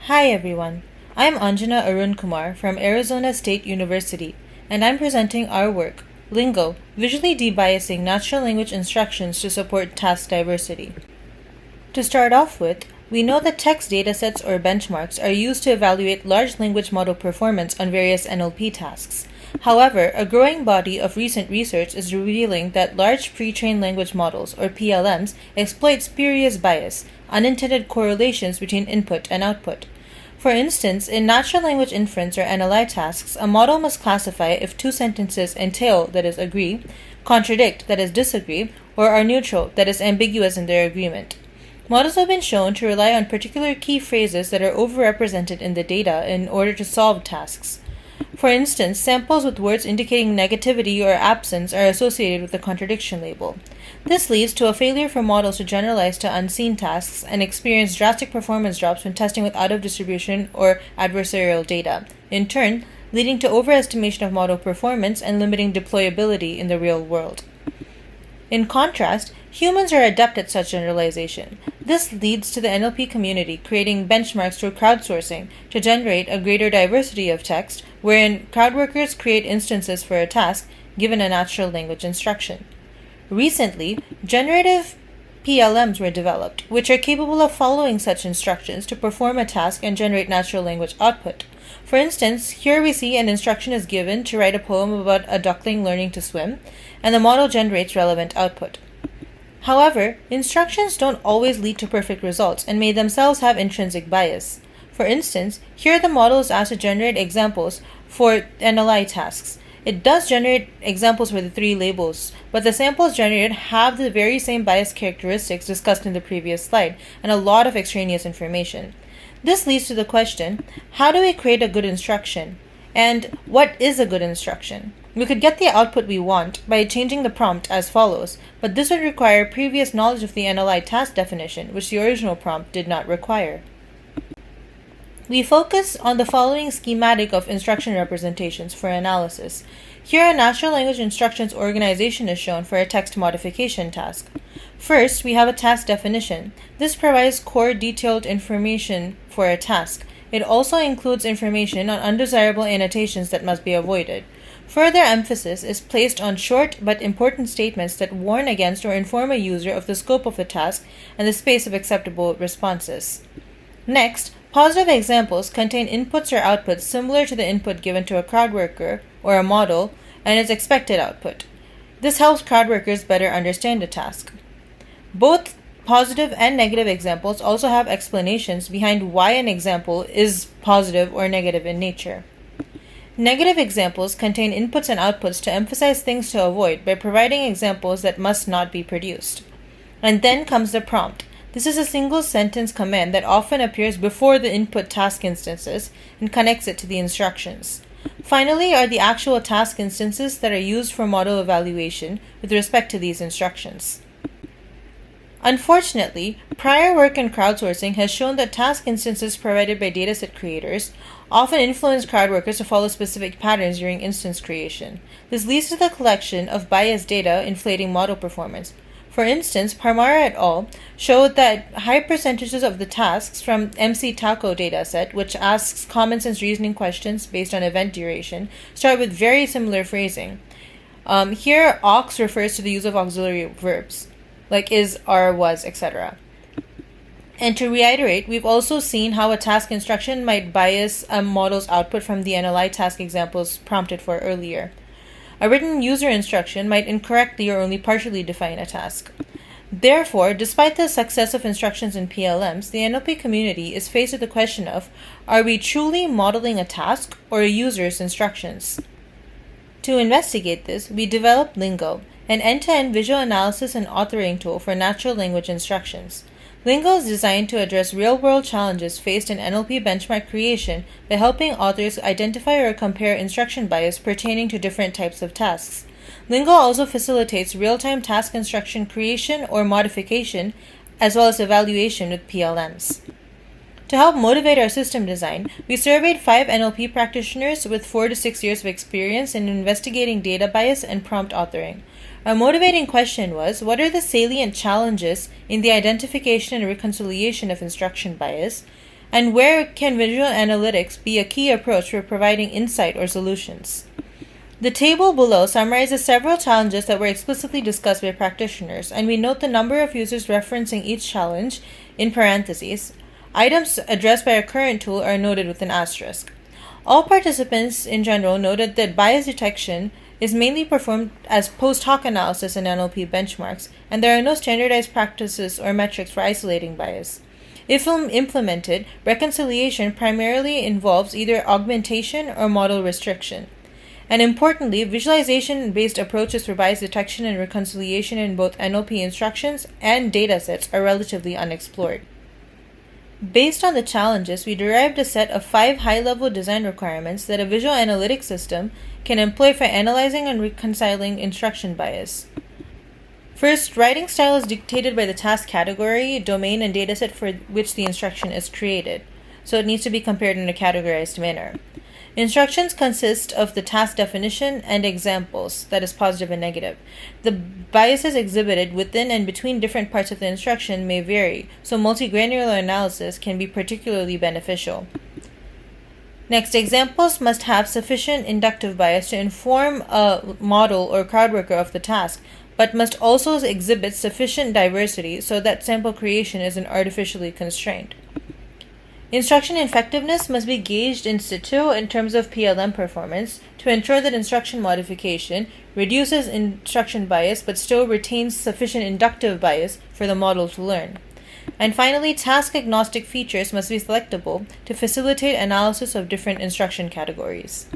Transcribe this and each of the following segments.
Hi everyone, I'm Anjana Arunkumar from Arizona State University, and I'm presenting our work, LINGO, Visually Debiasing Natural Language Instructions to Support Task Diversity. To start off with, we know that text datasets or benchmarks are used to evaluate large language model performance on various NLP tasks. However, a growing body of recent research is revealing that large pre-trained language models, or PLMs, exploit spurious bias, unintended correlations between input and output. For instance, in natural language inference or NLI tasks, a model must classify if two sentences entail, that is, agree, contradict, that is, disagree, or are neutral, that is, ambiguous in their agreement. Models have been shown to rely on particular key phrases that are overrepresented in the data in order to solve tasks. For instance, samples with words indicating negativity or absence are associated with the contradiction label. This leads to a failure for models to generalize to unseen tasks and experience drastic performance drops when testing with out-of-distribution or adversarial data, in turn, leading to overestimation of model performance and limiting deployability in the real world. In contrast, humans are adept at such generalization. This leads to the NLP community creating benchmarks through crowdsourcing to generate a greater diversity of text, wherein crowd workers create instances for a task given a natural language instruction. Recently, generative PLMs were developed, which are capable of following such instructions to perform a task and generate natural language output. For instance, here we see an instruction is given to write a poem about a duckling learning to swim, and the model generates relevant output. However, instructions don't always lead to perfect results and may themselves have intrinsic bias. For instance, here the model is asked to generate examples for NLI tasks. It does generate examples for the three labels, but the samples generated have the very same bias characteristics discussed in the previous slide and a lot of extraneous information. This leads to the question, how do we create a good instruction? And what is a good instruction? We could get the output we want by changing the prompt as follows, but this would require previous knowledge of the NLI task definition, which the original prompt did not require. We focus on the following schematic of instruction representations for analysis. Here, a natural language instructions organization is shown for a text modification task. First, we have a task definition. This provides core detailed information for a task. It also includes information on undesirable annotations that must be avoided. Further emphasis is placed on short but important statements that warn against or inform a user of the scope of the task and the space of acceptable responses. Next, positive examples contain inputs or outputs similar to the input given to a crowd worker or a model and its expected output. This helps crowd workers better understand a task. Both positive and negative examples also have explanations behind why an example is positive or negative in nature. Negative examples contain inputs and outputs to emphasize things to avoid by providing examples that must not be produced. And then comes the prompt. This is a single sentence command that often appears before the input task instances and connects it to the instructions. Finally are the actual task instances that are used for model evaluation with respect to these instructions. Unfortunately, prior work in crowdsourcing has shown that task instances provided by dataset creators often influence crowd workers to follow specific patterns during instance creation. This leads to the collection of biased data inflating model performance. For instance, Parmara et al. Showed that high percentages of the tasks from MC Taco dataset, which asks common sense reasoning questions based on event duration, start with very similar phrasing. Here, aux refers to the use of auxiliary verbs, like is, are, was, etc. And to reiterate, we've also seen how a task instruction might bias a model's output from the NLI task examples prompted for earlier. A written user instruction might incorrectly or only partially define a task. Therefore, despite the success of instructions in PLMs, the NLP community is faced with the question of, are we truly modeling a task or a user's instructions? To investigate this, we developed LINGO, an end-to-end visual analysis and authoring tool for natural language instructions. LINGO is designed to address real-world challenges faced in NLP benchmark creation by helping authors identify or compare instruction bias pertaining to different types of tasks. LINGO also facilitates real-time task instruction creation or modification, as well as evaluation with PLMs. To help motivate our system design, we surveyed 5 NLP practitioners with 4 to 6 years of experience in investigating data bias and prompt authoring. Our motivating question was, what are the salient challenges in the identification and reconciliation of instruction bias? And where can visual analytics be a key approach for providing insight or solutions? The table below summarizes several challenges that were explicitly discussed by practitioners, and we note the number of users referencing each challenge in parentheses. Items addressed by our current tool are noted with an asterisk. All participants in general noted that bias detection is mainly performed as post hoc analysis in NLP benchmarks, and there are no standardized practices or metrics for isolating bias. If implemented, reconciliation primarily involves either augmentation or model restriction. And importantly, visualization-based approaches for bias detection and reconciliation in both NLP instructions and datasets are relatively unexplored. Based on the challenges, we derived a set of 5 high-level design requirements that a visual analytics system can employ for analyzing and reconciling instruction bias. First, writing style is dictated by the task category, domain, and dataset for which the instruction is created, so it needs to be compared in a categorized manner. Instructions consist of the task definition and examples, that is positive and negative. The biases exhibited within and between different parts of the instruction may vary, so multi-granular analysis can be particularly beneficial. Next, examples must have sufficient inductive bias to inform a model or crowd worker of the task, but must also exhibit sufficient diversity so that sample creation isn't artificially constrained. Instruction effectiveness must be gauged in situ in terms of PLM performance to ensure that instruction modification reduces instruction bias but still retains sufficient inductive bias for the model to learn. And finally, task-agnostic features must be selectable to facilitate analysis of different instruction categories.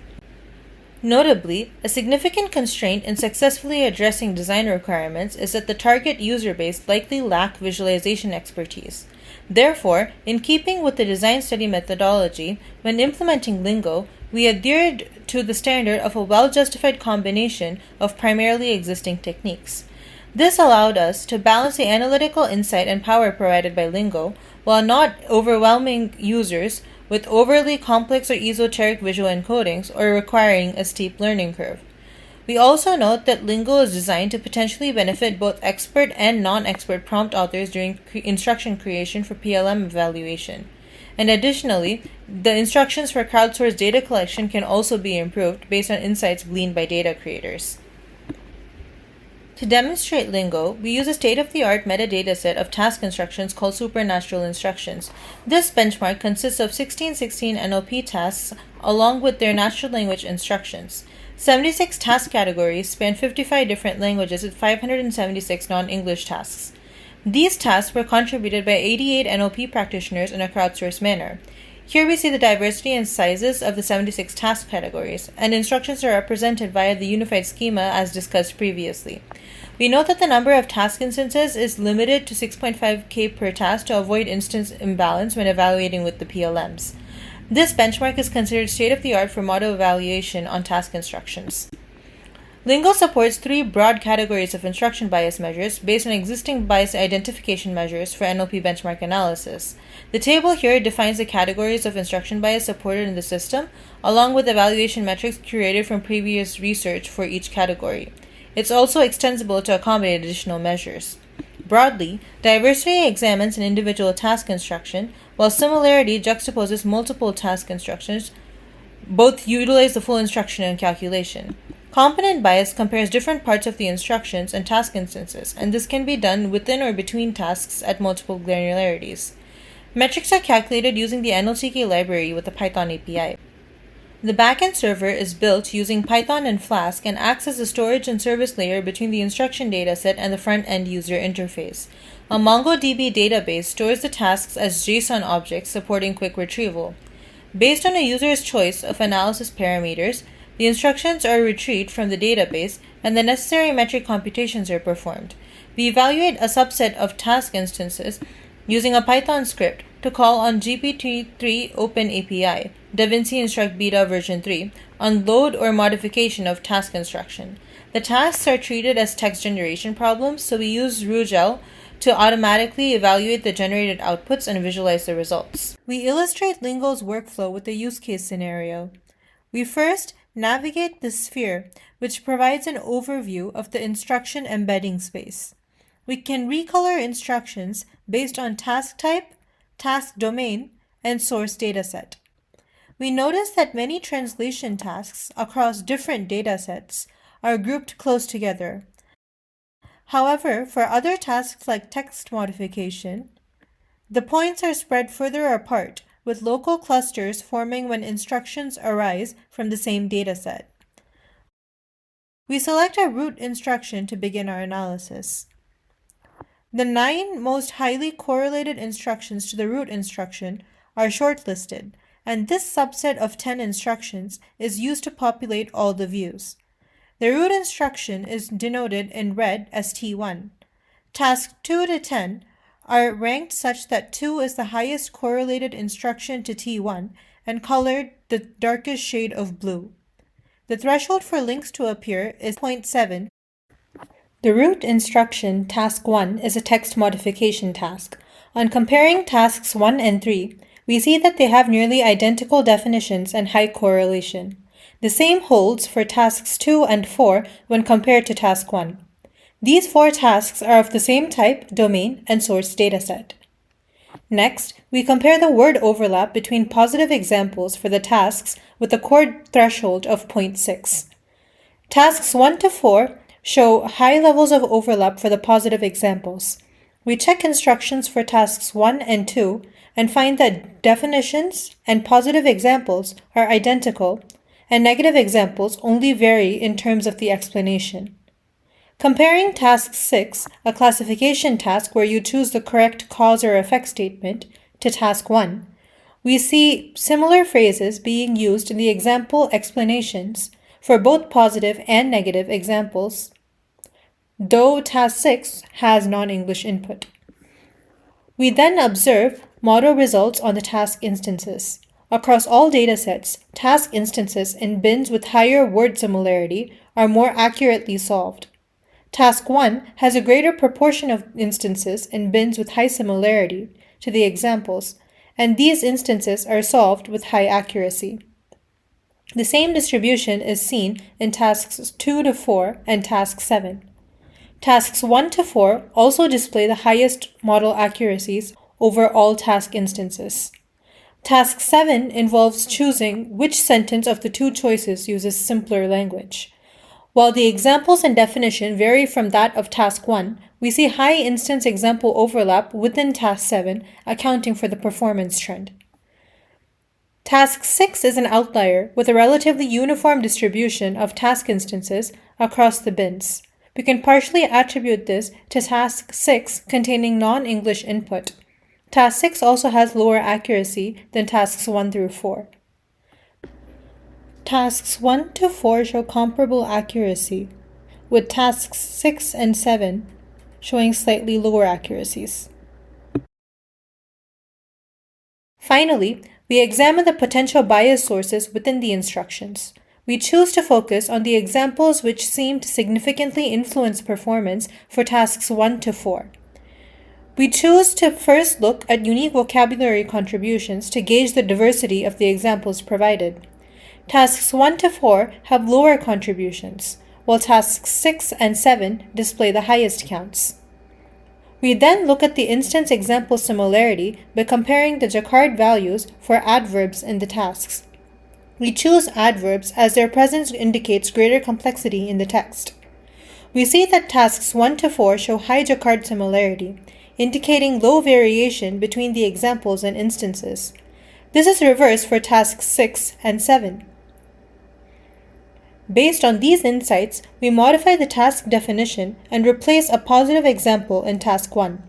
Notably, a significant constraint in successfully addressing design requirements is that the target user base likely lack visualization expertise. Therefore, in keeping with the design study methodology, when implementing LINGO, we adhered to the standard of a well-justified combination of primarily existing techniques. This allowed us to balance the analytical insight and power provided by LINGO while not overwhelming users with overly complex or esoteric visual encodings or requiring a steep learning curve. We also note that LINGO is designed to potentially benefit both expert and non-expert prompt authors during instruction creation for PLM evaluation. And additionally, the instructions for crowdsourced data collection can also be improved based on insights gleaned by data creators. To demonstrate LINGO, we use a state-of-the-art metadata set of task instructions called supernatural instructions. This benchmark consists of 1616 NLP tasks along with their natural language instructions. 76 task categories span 55 different languages with 576 non-English tasks. These tasks were contributed by 88 NLP practitioners in a crowdsourced manner. Here we see the diversity and sizes of the 76 task categories, and instructions are represented via the unified schema as discussed previously. We note that the number of task instances is limited to 6.5K per task to avoid instance imbalance when evaluating with the PLMs. This benchmark is considered state-of-the-art for model evaluation on task instructions. LINGO supports 3 broad categories of instruction bias measures based on existing bias identification measures for NLP benchmark analysis. The table here defines the categories of instruction bias supported in the system, along with evaluation metrics curated from previous research for each category. It's also extensible to accommodate additional measures. Broadly, diversity examines an individual task instruction, while similarity juxtaposes multiple task instructions. Both utilize the full instruction and calculation. Component bias compares different parts of the instructions and task instances, and this can be done within or between tasks at multiple granularities. Metrics are calculated using the NLTK library with the Python API. The backend server is built using Python and Flask and acts as a storage and service layer between the instruction dataset and the front-end user interface. A MongoDB database stores the tasks as JSON objects supporting quick retrieval. Based on a user's choice of analysis parameters, the instructions are retrieved from the database and the necessary metric computations are performed. We evaluate a subset of task instances using a Python script to call on GPT-3 Open API, DaVinci Instruct Beta version 3, on load or modification of task instruction. The tasks are treated as text generation problems, so we use RuGel to automatically evaluate the generated outputs and visualize the results. We illustrate LINGO's workflow with a use case scenario. We first navigate the sphere, which provides an overview of the instruction embedding space. We can recolor instructions based on task type, task domain, and source dataset. We notice that many translation tasks across different datasets are grouped close together. However, for other tasks like text modification, the points are spread further apart, with local clusters forming when instructions arise from the same dataset. We select a root instruction to begin our analysis. The 9 most highly correlated instructions to the root instruction are shortlisted, and this subset of 10 instructions is used to populate all the views. The root instruction is denoted in red as T1. Tasks 2 to 10 are ranked such that 2 is the highest correlated instruction to T1 and colored the darkest shade of blue. The threshold for links to appear is 0.7. The root instruction, task 1, is a text modification task. On comparing tasks 1 and 3, we see that they have nearly identical definitions and high correlation. The same holds for tasks 2 and 4 when compared to task 1. These 4 tasks are of the same type, domain, and source dataset. Next, we compare the word overlap between positive examples for the tasks with a chord threshold of 0.6. Tasks 1 to 4 show high levels of overlap for the positive examples. We check instructions for tasks 1 and 2 and find that definitions and positive examples are identical, and negative examples only vary in terms of the explanation. Comparing task 6, a classification task where you choose the correct cause or effect statement, to task 1, we see similar phrases being used in the example explanations for both positive and negative examples, though task 6 has non-English input. We then observe model results on the task instances. Across all datasets, task instances in bins with higher word similarity are more accurately solved. Task 1 has a greater proportion of instances in bins with high similarity to the examples, and these instances are solved with high accuracy. The same distribution is seen in tasks 2 to 4 and task 7. Tasks 1 to 4 also display the highest model accuracies over all task instances. Task 7 involves choosing which sentence of the 2 choices uses simpler language. While the examples and definition vary from that of task 1, we see high instance example overlap within task 7, accounting for the performance trend. Task 6 is an outlier with a relatively uniform distribution of task instances across the bins. We can partially attribute this to task 6 containing non-English input. Task 6 also has lower accuracy than tasks 1 through 4. Tasks 1 to 4 show comparable accuracy, with tasks 6 and 7 showing slightly lower accuracies. Finally, we examine the potential bias sources within the instructions. We choose to focus on the examples which seem to significantly influence performance for tasks 1 to 4. We choose to first look at unique vocabulary contributions to gauge the diversity of the examples provided. Tasks 1 to 4 have lower contributions, while tasks 6 and 7 display the highest counts. We then look at the instance example similarity by comparing the Jacquard values for adverbs in the tasks. We choose adverbs as their presence indicates greater complexity in the text. We see that tasks 1 to 4 show high Jacquard similarity, indicating low variation between the examples and instances. This is reversed for tasks 6 and 7. Based on these insights, we modify the task definition and replace a positive example in task 1.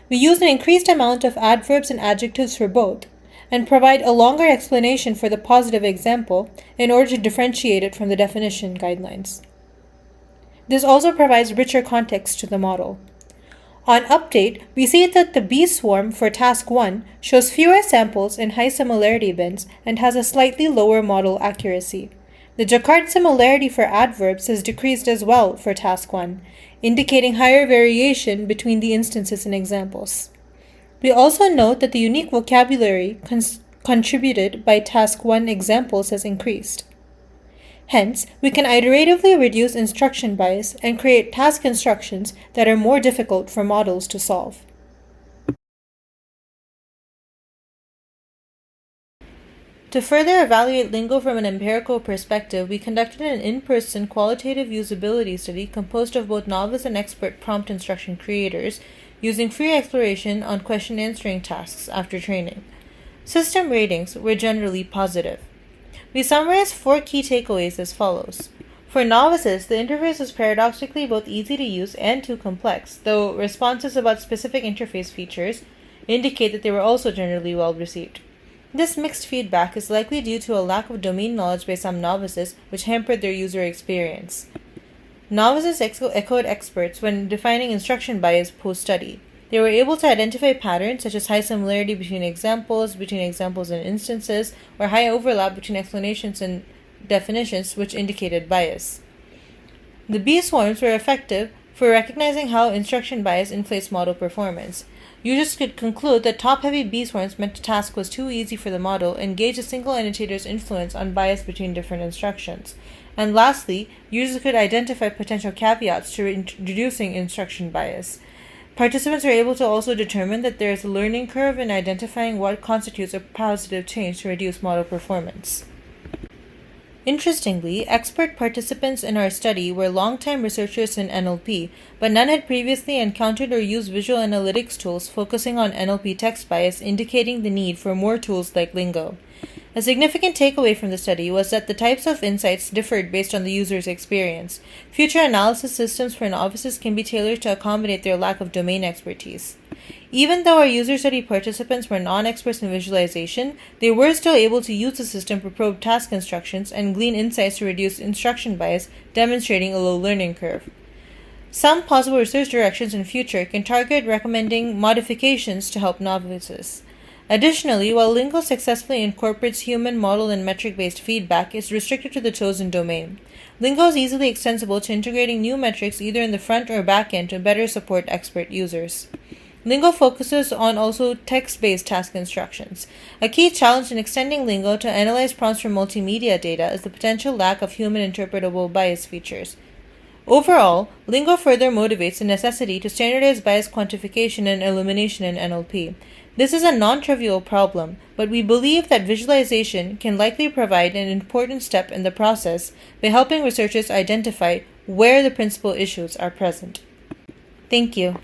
We use an increased amount of adverbs and adjectives for both, and provide a longer explanation for the positive example in order to differentiate it from the definition guidelines. This also provides richer context to the model. On update, we see that the B swarm for task 1 shows fewer samples in high similarity bins and has a slightly lower model accuracy. The Jacquard similarity for adverbs has decreased as well for task 1, indicating higher variation between the instances and examples. We also note that the unique vocabulary contributed by task 1 examples has increased. Hence, we can iteratively reduce instruction bias and create task instructions that are more difficult for models to solve. To further evaluate Lingo from an empirical perspective, we conducted an in-person qualitative usability study composed of both novice and expert prompt instruction creators, using free exploration on question answering tasks after training. System ratings were generally positive. We summarized 4 key takeaways as follows. For novices, the interface was paradoxically both easy to use and too complex, though responses about specific interface features indicate that they were also generally well received. This mixed feedback is likely due to a lack of domain knowledge by some novices, which hampered their user experience. Novices echoed experts when defining instruction bias post-study. They were able to identify patterns such as high similarity between examples and instances, or high overlap between explanations and definitions, which indicated bias. The B swarms were effective for recognizing how instruction bias inflates model performance. Users could conclude that top-heavy B swarms meant the task was too easy for the model and gauge a single annotator's influence on bias between different instructions. And lastly, users could identify potential caveats to reducing instruction bias. Participants are able to also determine that there is a learning curve in identifying what constitutes a positive change to reduce model performance. Interestingly, expert participants in our study were long-time researchers in NLP, but none had previously encountered or used visual analytics tools focusing on NLP text bias, indicating the need for more tools like Lingo. A significant takeaway from the study was that the types of insights differed based on the user's experience. Future analysis systems for novices can be tailored to accommodate their lack of domain expertise. Even though our user study participants were non-experts in visualization, they were still able to use the system to probe task instructions and glean insights to reduce instruction bias, demonstrating a low learning curve. Some possible research directions in future can target recommending modifications to help novices. Additionally, while Lingo successfully incorporates human, model, and metric-based feedback, it's restricted to the chosen domain. Lingo is easily extensible to integrating new metrics either in the front or back end to better support expert users. Lingo focuses on also text-based task instructions. A key challenge in extending Lingo to analyze prompts from multimedia data is the potential lack of human interpretable bias features. Overall, Lingo further motivates the necessity to standardize bias quantification and elimination in NLP. This is a non-trivial problem, but we believe that visualization can likely provide an important step in the process by helping researchers identify where the principal issues are present. Thank you.